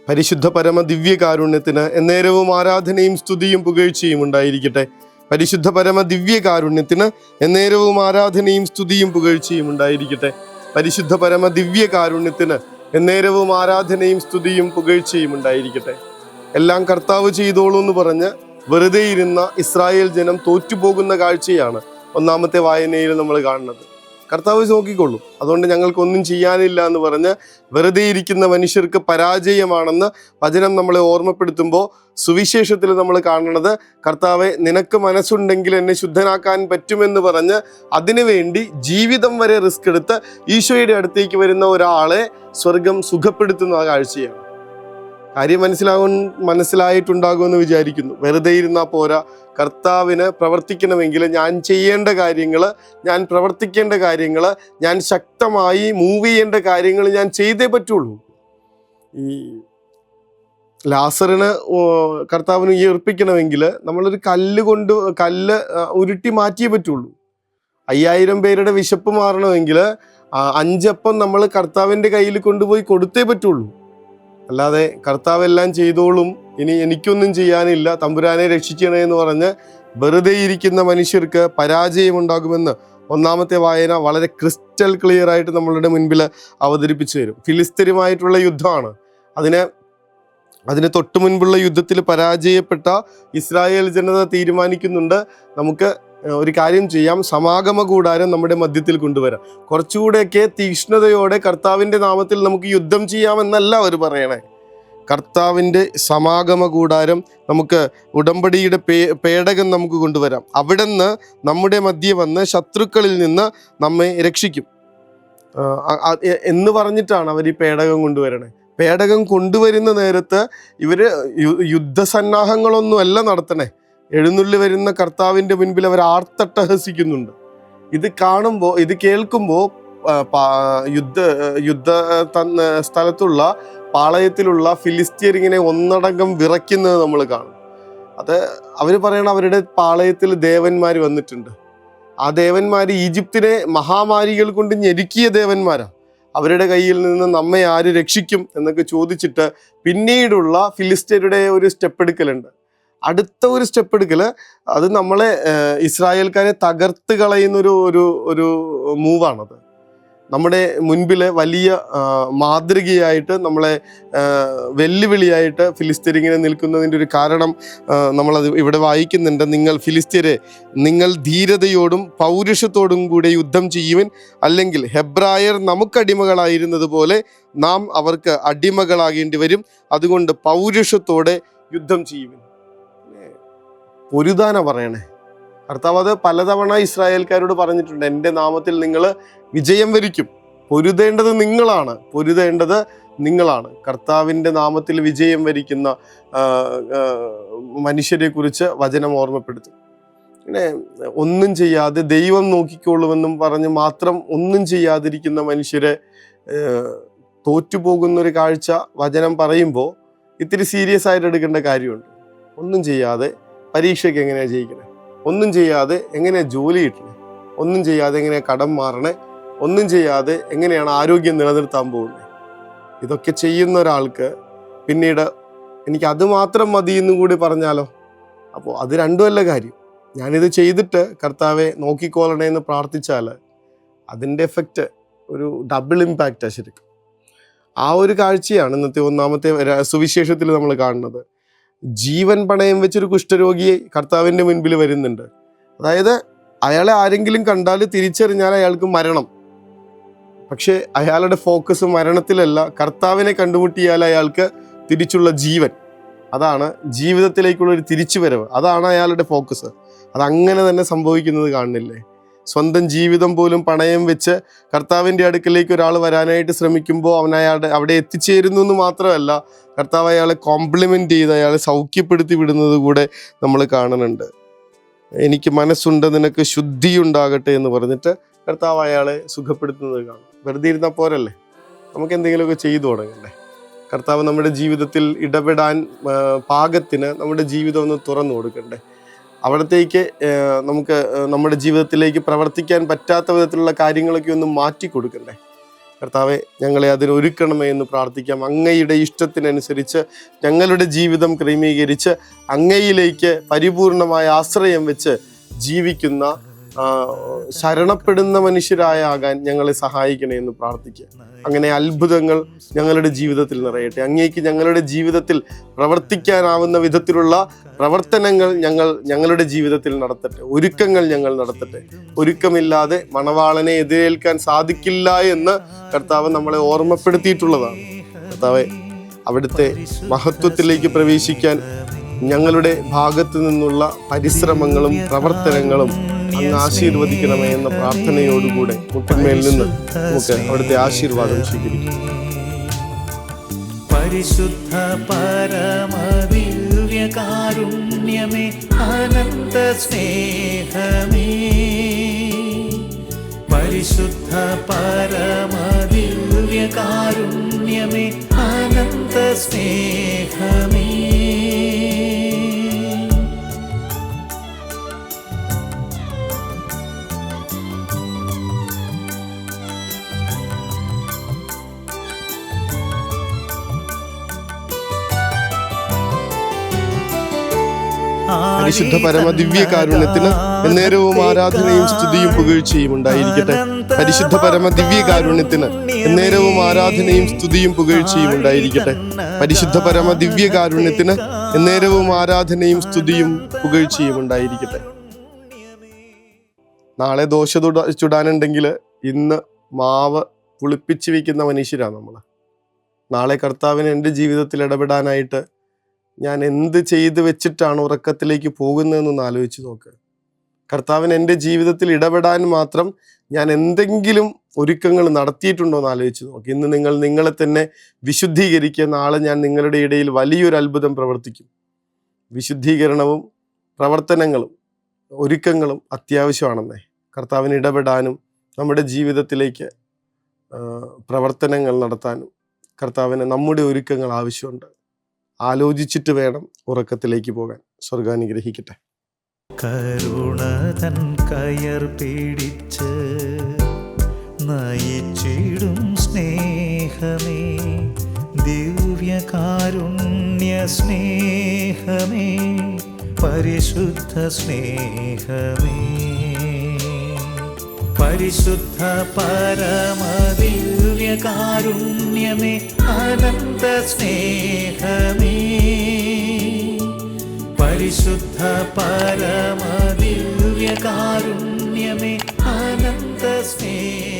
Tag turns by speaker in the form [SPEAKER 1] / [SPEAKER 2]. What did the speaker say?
[SPEAKER 1] പരിശുദ്ധ പരമ ദിവ്യകാരുണ്യത്തിന് എന്നേരവും ആരാധനയും സ്തുതിയും പുകഴ്ചയും ഉണ്ടായിരിക്കട്ടെ. പരിശുദ്ധ പരമ ദിവ്യകാരുണ്യത്തിന് എന്നേരവും ആരാധനയും സ്തുതിയും പുകഴ്ചയും ഉണ്ടായിരിക്കട്ടെ. പരിശുദ്ധ പരമ ദിവ്യകാരുണ്യത്തിന് എന്നേരവും ആരാധനയും സ്തുതിയും പുകഴ്ചയും ഉണ്ടായിരിക്കട്ടെ. എല്ലാം കർത്താവ് ചെയ്തോളൂ എന്ന് പറഞ്ഞ് വെറുതെ ഇരുന്ന ഇസ്രായേൽ ജനം തോറ്റുപോകുന്ന കാഴ്ചയാണ് ഒന്നാമത്തെ വായനയിൽ നമ്മൾ കാണുന്നത്. കർത്താവ് നോക്കിക്കൊള്ളും, അതുകൊണ്ട് ഞങ്ങൾക്കൊന്നും ചെയ്യാനില്ല എന്ന് പറഞ്ഞ് വെറുതെ ഇരിക്കുന്ന മനുഷ്യർക്ക് പരാജയമാണെന്ന് വചനം നമ്മളെ ഓർമ്മപ്പെടുത്തുമ്പോൾ സുവിശേഷത്തിൽ നമ്മൾ കാണുന്നത്, കർത്താവെ നിനക്ക് മനസ്സുണ്ടെങ്കിൽ എന്നെ ശുദ്ധനാക്കാൻ പറ്റുമെന്ന് പറഞ്ഞ് അതിനുവേണ്ടി ജീവിതം വരെ റിസ്ക് എടുത്ത് ഈശോയുടെ അടുത്തേക്ക് വരുന്ന ഒരാളെ സ്വർഗം സുഖപ്പെടുത്തുന്ന കാഴ്ചയാണ്. കാര്യം മനസ്സിലായിട്ടുണ്ടാകുമെന്ന് വിചാരിക്കുന്നു. വെറുതെ ഇരുന്നാൽ പോരാ, കർത്താവിന് പ്രവർത്തിക്കണമെങ്കിൽ ഞാൻ ചെയ്യേണ്ട കാര്യങ്ങൾ, ഞാൻ പ്രവർത്തിക്കേണ്ട കാര്യങ്ങൾ, ഞാൻ ശക്തമായി മൂവ് ചെയ്യേണ്ട കാര്യങ്ങൾ ഞാൻ ചെയ്തേ പറ്റുള്ളൂ. ഈ ലാസറിന് കർത്താവിന് ഉയർപ്പിക്കണമെങ്കിൽ നമ്മളൊരു കല്ല് ഉരുട്ടി മാറ്റിയേ പറ്റുള്ളൂ. 5000 പേരുടെ വിശപ്പ് മാറണമെങ്കിൽ 5 അപ്പം നമ്മൾ കർത്താവിൻ്റെ കയ്യിൽ കൊണ്ടുപോയി കൊടുത്തേ പറ്റുള്ളൂ. അല്ലാതെ കർത്താവ് എല്ലാം ചെയ്തോളും, ഇനി എനിക്കൊന്നും ചെയ്യാനില്ല, തമ്പുരാനെ രക്ഷിക്കണേ എന്ന് പറഞ്ഞ് വെറുതെ ഇരിക്കുന്ന മനുഷ്യർക്ക് പരാജയമുണ്ടാകുമെന്ന് ഒന്നാമത്തെ വായന വളരെ ക്രിസ്റ്റൽ ക്ലിയർ ആയിട്ട് നമ്മളുടെ മുൻപിൽ അവതരിപ്പിച്ചു തരും. ഫിലിസ്തീനുമായിട്ടുള്ള യുദ്ധമാണ്. അതിന് തൊട്ടു മുൻപുള്ള യുദ്ധത്തിൽ പരാജയപ്പെട്ട ഇസ്രായേൽ ജനത തീരുമാനിക്കുന്നുണ്ട്, നമുക്ക് ഒരു കാര്യം ചെയ്യാം, സമാഗമ കൂടാരം നമ്മുടെ മധ്യത്തിൽ കൊണ്ടുവരാം, കുറച്ചുകൂടെയൊക്കെ തീക്ഷ്ണതയോടെ കർത്താവിൻ്റെ നാമത്തിൽ നമുക്ക് യുദ്ധം ചെയ്യാമെന്നല്ല അവർ പറയണേ. കർത്താവിൻ്റെ സമാഗമ കൂടാരം, നമുക്ക് ഉടമ്പടിയുടെ പേടകം നമുക്ക് കൊണ്ടുവരാം, അവിടെ നിന്ന് നമ്മുടെ മധ്യേ വന്ന് ശത്രുക്കളിൽ നിന്ന് നമ്മെ രക്ഷിക്കും എന്ന് പറഞ്ഞിട്ടാണ് അവർ ഈ പേടകം കൊണ്ടുവരണേ. പേടകം കൊണ്ടുവരുന്ന നേരത്ത് ഇവർ യുദ്ധസന്നാഹങ്ങളൊന്നുമല്ല നടത്തണേ. എഴുന്നള്ളി വരുന്ന കർത്താവിൻ്റെ മുൻപിൽ അവർ ആർത്തട്ടഹസിക്കുന്നുണ്ട്. ഇത് കാണുമ്പോൾ, ഇത് കേൾക്കുമ്പോൾ യുദ്ധ സ്ഥലത്തുള്ള പാളയത്തിലുള്ള ഫിലിസ്തീയർ ഇങ്ങനെ ഒന്നടങ്കം വിറയ്ക്കുന്നത് നമ്മൾ കാണും. അത് അവർ പറയണ അവരുടെ പാളയത്തിൽ ദേവന്മാർ വന്നിട്ടുണ്ട്. ആ ദേവന്മാർ ഈജിപ്തിനെ മഹാമാരികൾ കൊണ്ട് ഞെരുക്കിയ ദേവന്മാരാണ്. അവരുടെ കയ്യിൽ നിന്ന് നമ്മെ ആര് രക്ഷിക്കും എന്നൊക്കെ ചോദിച്ചിട്ട് പിന്നീടുള്ള ഫിലിസ്തീയരുടെ ഒരു സ്റ്റെപ്പ് എടുക്കലുണ്ട്. അടുത്ത ഒരു സ്റ്റെപ്പ് എടുക്കൽ, അത് നമ്മളെ ഇസ്രായേൽക്കാരെ തകർത്ത് കളയുന്നൊരു ഒരു മൂവാണത്. നമ്മുടെ മുൻപിൽ വലിയ മാതൃകയായിട്ട്, നമ്മളെ വെല്ലുവിളിയായിട്ട് ഫിലിസ്തീനിങ്ങനെ നിൽക്കുന്നതിൻ്റെ ഒരു കാരണം നമ്മളത് ഇവിടെ വായിക്കുന്നുണ്ട്. ഫിലിസ്തീരെ, നിങ്ങൾ ധീരതയോടും പൗരുഷത്തോടും കൂടെ യുദ്ധം ചെയ്യുവിൻ, അല്ലെങ്കിൽ ഹെബ്രായർ നമുക്കടിമകളായിരുന്നത് പോലെ നാം അവർക്ക് അടിമകളാകേണ്ടി വരും, അതുകൊണ്ട് പൗരുഷത്തോടെ യുദ്ധം ചെയ്യുവിൻ. പൊരുതാന പറയണേ. കർത്താവ് അത് പലതവണ ഇസ്രായേൽക്കാരോട് പറഞ്ഞിട്ടുണ്ട്, എൻ്റെ നാമത്തിൽ നിങ്ങൾ വിജയം വരിക്കും, പൊരുതേണ്ടത് നിങ്ങളാണ്. കർത്താവിൻ്റെ നാമത്തിൽ വിജയം വരിക്കുന്ന മനുഷ്യരെ കുറിച്ച് വചനം ഓർമ്മപ്പെടുത്തും. പിന്നെ ഒന്നും ചെയ്യാതെ ദൈവം നോക്കിക്കൊള്ളുമെന്നും പറഞ്ഞ് മാത്രം ഒന്നും ചെയ്യാതിരിക്കുന്ന മനുഷ്യരെ തോറ്റുപോകുന്നൊരു കാഴ്ച വചനം പറയുമ്പോൾ ഇത്തിരി സീരിയസ് ആയിട്ട് എടുക്കേണ്ട കാര്യമുണ്ട്. ഒന്നും ചെയ്യാതെ പരീക്ഷയ്ക്ക് എങ്ങനെയാണ് ജയിക്കണേ, ഒന്നും ചെയ്യാതെ എങ്ങനെയാണ് ജോലി കിട്ടണേ, ഒന്നും ചെയ്യാതെ എങ്ങനെയാണ് കടം മാറണേ, ഒന്നും ചെയ്യാതെ എങ്ങനെയാണ് ആരോഗ്യം നിലനിർത്താൻ പോകുന്നത്. ഇതൊക്കെ ചെയ്യുന്ന ഒരാൾക്ക് പിന്നീട് എനിക്ക് അത് മാത്രം മതി എന്നും കൂടി പറഞ്ഞാലോ? അപ്പോൾ അത് രണ്ടുമല്ല കാര്യം. ഞാനിത് ചെയ്തിട്ട് കർത്താവെ നോക്കിക്കോളണേ എന്ന് പ്രാർത്ഥിച്ചാൽ അതിൻ്റെ എഫക്റ്റ് ഒരു ഡബിൾ ഇമ്പാക്റ്റാണ് ശരിക്കും. ആ ഒരു കാഴ്ചയാണ് ഇന്നത്തെ ഒന്നാമത്തെ സുവിശേഷത്തിൽ നമ്മൾ കാണുന്നത്. ജീവൻ പണയം വെച്ചൊരു കുഷ്ഠരോഗിയെ കർത്താവിൻ്റെ മുൻപിൽ വരുന്നുണ്ട്. അതായത് അയാളെ ആരെങ്കിലും കണ്ടാൽ തിരിച്ചറിഞ്ഞാൽ അയാൾക്ക് മരണം, പക്ഷെ അയാളുടെ ഫോക്കസ് മരണത്തിലല്ല, കർത്താവിനെ കണ്ടുമുട്ടിയാൽ അയാൾക്ക് തിരിച്ചുള്ള ജീവൻ, അതാണ് ജീവിതത്തിലേക്കുള്ളൊരു തിരിച്ചുവരവ്, അതാണ് അയാളുടെ ഫോക്കസ്. അതങ്ങനെ തന്നെ സംഭവിക്കുന്നത് കാണുന്നില്ലേ? സ്വന്തം ജീവിതം പോലും പണയം വെച്ച് കർത്താവിൻ്റെ അടുക്കലേക്ക് ഒരാൾ വരാനായിട്ട് ശ്രമിക്കുമ്പോൾ അവിടെ എത്തിച്ചേരുന്നു എന്ന് മാത്രമല്ല, കർത്താവ് അയാളെ കോംപ്ലിമെൻ്റ് ചെയ്ത് അയാളെ സൗഖ്യപ്പെടുത്തി വിടുന്നത് കൂടെ നമ്മൾ കാണുന്നുണ്ട്. എനിക്ക് മനസ്സുണ്ട്, നിനക്ക് ശുദ്ധി ഉണ്ടാകട്ടെ എന്ന് പറഞ്ഞിട്ട് കർത്താവ് അയാളെ സുഖപ്പെടുത്തുന്നത് കാണും. വെറുതെ ഇരുന്നാൽ പോരല്ലേ, നമുക്ക് എന്തെങ്കിലുമൊക്കെ ചെയ്തു തുടങ്ങണ്ടേ? കർത്താവ് നമ്മുടെ ജീവിതത്തിൽ ഇടപെടാൻ പാകത്തിന് നമ്മുടെ ജീവിതം ഒന്ന് തുറന്നു കൊടുക്കണ്ടേ? അവിടത്തേക്ക് നമുക്ക് നമ്മുടെ ജീവിതത്തിലേക്ക് പ്രവർത്തിക്കാൻ പറ്റാത്ത വിധത്തിലുള്ള കാര്യങ്ങളൊക്കെ ഒന്ന് മാറ്റി കൊടുക്കണ്ടേ? കർത്താവെ, ഞങ്ങളെ അതിന് ഒരുക്കണമേ എന്ന് പ്രാർത്ഥിക്കാം. അങ്ങയുടെ ഇഷ്ടത്തിനനുസരിച്ച് ഞങ്ങളുടെ ജീവിതം ക്രമീകരിച്ച് അങ്ങയിലേക്ക് പരിപൂർണമായ ആശ്രയം വെച്ച് ജീവിക്കുന്ന ശരണപ്പെടുന്ന മനുഷ്യരാകാൻ ഞങ്ങളെ സഹായിക്കണേ എന്ന് പ്രാർത്ഥിക്കുക. അങ്ങനെ അത്ഭുതങ്ങൾ ഞങ്ങളുടെ ജീവിതത്തിൽ നിറയട്ടെ. അങ്ങേക്ക് ഞങ്ങളുടെ ജീവിതത്തിൽ പ്രവർത്തിക്കാനാവുന്ന വിധത്തിലുള്ള പ്രവർത്തനങ്ങൾ ഞങ്ങളുടെ ജീവിതത്തിൽ നടത്തട്ടെ. ഒരുക്കങ്ങൾ ഞങ്ങൾ നടത്തട്ടെ. ഒരുക്കമില്ലാതെ മണവാളനെ എതിരേൽക്കാൻ സാധിക്കില്ല എന്ന് കർത്താവ് നമ്മളെ ഓർമ്മപ്പെടുത്തിയിട്ടുള്ളതാണ്. കർത്താവെ, അവിടുത്തെ മഹത്വത്തിലേക്ക് പ്രവേശിക്കാൻ ഞങ്ങളുടെ ഭാഗത്തു നിന്നുള്ള പരിശ്രമങ്ങളും പ്രവർത്തനങ്ങളും അങ്ങ് ആശീർവദിക്കണമേ എന്ന പ്രാർത്ഥനയോടുകൂടെ മുട്ടിന്മേൽ നിന്ന് നമുക്ക് അവിടുത്തെ ആശീർവാദം സ്വീകരിക്കാം.
[SPEAKER 2] പരിശുദ്ധ പരമദിവ്യകാരുണ്യമേ, അനന്ത സ്നേഹമേ, പരിശുദ്ധ പരമദിവ്യകാരുണ്യമേ, അനന്ത സ്നേഹമേ,
[SPEAKER 1] പരിശുദ്ധ പരമ ദിവ്യ കാരുണ്യത്തിന് എന്നേരവും ആരാധനയും സ്തുതിയും പുകഴ്ചയും ഉണ്ടായിരിക്കട്ടെ. പരിശുദ്ധ പരമ ദിവ്യ കാരുണ്യത്തിന് എന്നേരവും ആരാധനയും സ്തുതിയും പുകഴ്ചയും ഉണ്ടായിരിക്കട്ടെ. പരിശുദ്ധ പരമ ദിവ്യ കാരുണ്യത്തിന് എന്നേരവും ആരാധനയും സ്തുതിയും പുകഴ്ചയും ഉണ്ടായിരിക്കട്ടെ. നാളെ ദോശ ചുടാനുണ്ടെങ്കിൽ ഇന്ന് മാവ് പുളിപ്പിച്ച് വെക്കുന്ന മനുഷ്യരാണ് നമ്മൾ. നാളെ കർത്താവിന് എൻ്റെ ജീവിതത്തിൽ ഇടപെടാനായിട്ട് ഞാൻ എന്ത് ചെയ്ത് വെച്ചിട്ടാണ് ഉറക്കത്തിലേക്ക് പോകുന്നതെന്നൊന്ന് ആലോചിച്ച് നോക്ക്. കർത്താവിന് എൻ്റെ ജീവിതത്തിൽ ഇടപെടാൻ മാത്രം ഞാൻ എന്തെങ്കിലും ഒരുക്കങ്ങൾ നടത്തിയിട്ടുണ്ടോ എന്ന് ആലോചിച്ച് നോക്ക്. ഇന്ന് നിങ്ങൾ നിങ്ങളെ തന്നെ വിശുദ്ധീകരിക്കുക. നാളെ ഞാൻ നിങ്ങളുടെ ഇടയിൽ വലിയൊരു അത്ഭുതം പ്രവർത്തിക്കും. വിശുദ്ധീകരണവും പ്രവർത്തനങ്ങളും ഒരുക്കങ്ങളും അത്യാവശ്യമാണെന്നേ. കർത്താവിന് ഇടപെടാനും നമ്മുടെ ജീവിതത്തിലേക്ക് പ്രവർത്തനങ്ങൾ നടത്താനും കർത്താവിന് നമ്മുടെ ഒരുക്കങ്ങൾ ആവശ്യമുണ്ട്. ആലോചിച്ചിട്ട് വേണം ഉറക്കത്തിലേക്ക് പോകാൻ. സ്വർഗാനുഗ്രഹിക്കട്ടെ.
[SPEAKER 2] കരുണ തൻ കയർ പിടിച്ച് നയിച്ചിടും സ്നേഹമേ, ദിവ്യകാരുണ്യ സ്നേഹമേ, പരിശുദ്ധ സ്നേഹമേ, പരിശുദ്ധ പരമദിവ്യകാരുണ്യമേ, അനന്ത സ്നേഹമേ, പരിശുദ്ധ പരമദിവ്യകാരുണ്യമേ, അനന്ത സ്നേഹമേ.